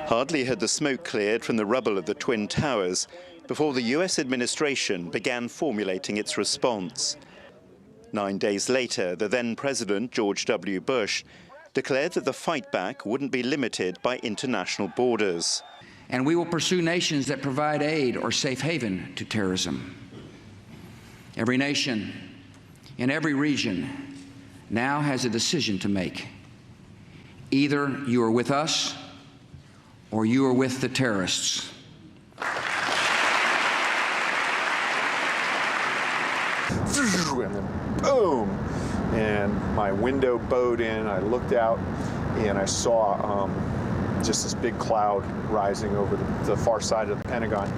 Hardly had the smoke cleared from the rubble of the Twin Towers before the US administration began formulating its response. 9 days later, the then President, George W. Bush, declared that the fight back wouldn't be limited by international borders. And we will pursue nations that provide aid or safe haven to terrorism. Every nation in every region now has a decision to make. Either you are with us or you are with the terrorists. And then boom, and my window bowed in. I looked out and I saw just this big cloud rising over the far side of the Pentagon,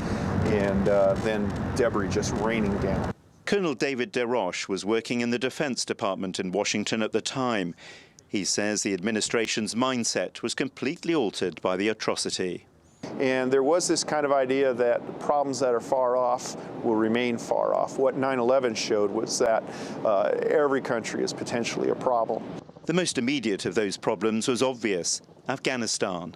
and then debris just raining down. Colonel David DeRoche was working in the Defense Department in Washington at the time. He says the administration's mindset was completely altered by the atrocity. And there was this kind of idea that problems that are far off will remain far off. What 9/11 showed was that every country is potentially a problem. The most immediate of those problems was obvious: Afghanistan.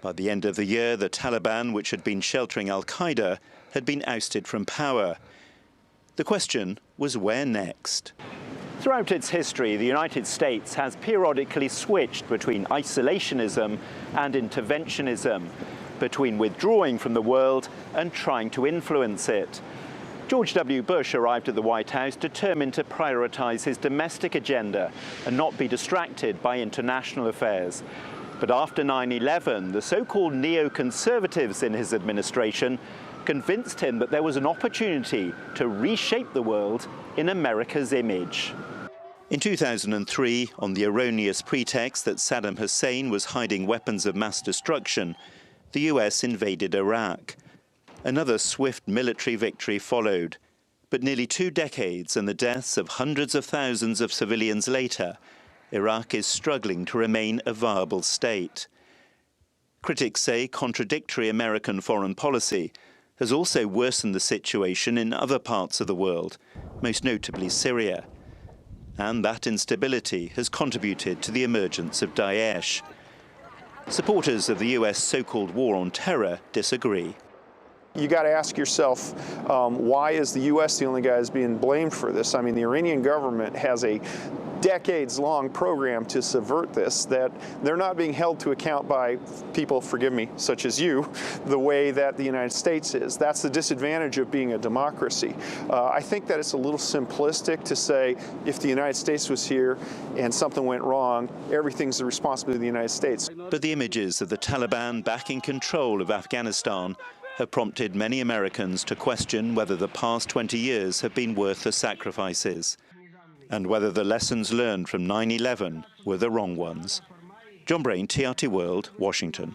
By the end of the year, the Taliban, which had been sheltering al-Qaeda, had been ousted from power. The question was, where next? Throughout its history, the United States has periodically switched between isolationism and interventionism, between withdrawing from the world and trying to influence it. George W. Bush arrived at the White House determined to prioritize his domestic agenda and not be distracted by international affairs. But after 9/11, the so-called neoconservatives in his administration convinced him that there was an opportunity to reshape the world in America's image. In 2003, on the erroneous pretext that Saddam Hussein was hiding weapons of mass destruction, the US invaded Iraq. Another swift military victory followed. But nearly 2 decades and the deaths of hundreds of thousands of civilians later, Iraq is struggling to remain a viable state. Critics say contradictory American foreign policy has also worsened the situation in other parts of the world, most notably Syria. And that instability has contributed to the emergence of Daesh. Supporters of the US so-called war on terror disagree. You got to ask yourself, why is the U.S. the only guy who's being blamed for this? I mean, the Iranian government has a decades-long program to subvert this, that they're not being held to account by people, forgive me, such as you, the way that the United States is. That's the disadvantage of being a democracy. I think that it's a little simplistic to say if the United States was here and something went wrong, everything's the responsibility of the United States. But the images of the Taliban back in control of Afghanistan have prompted many Americans to question whether the past 20 years have been worth the sacrifices, and whether the lessons learned from 9/11 were the wrong ones. John Brain, TRT World, Washington.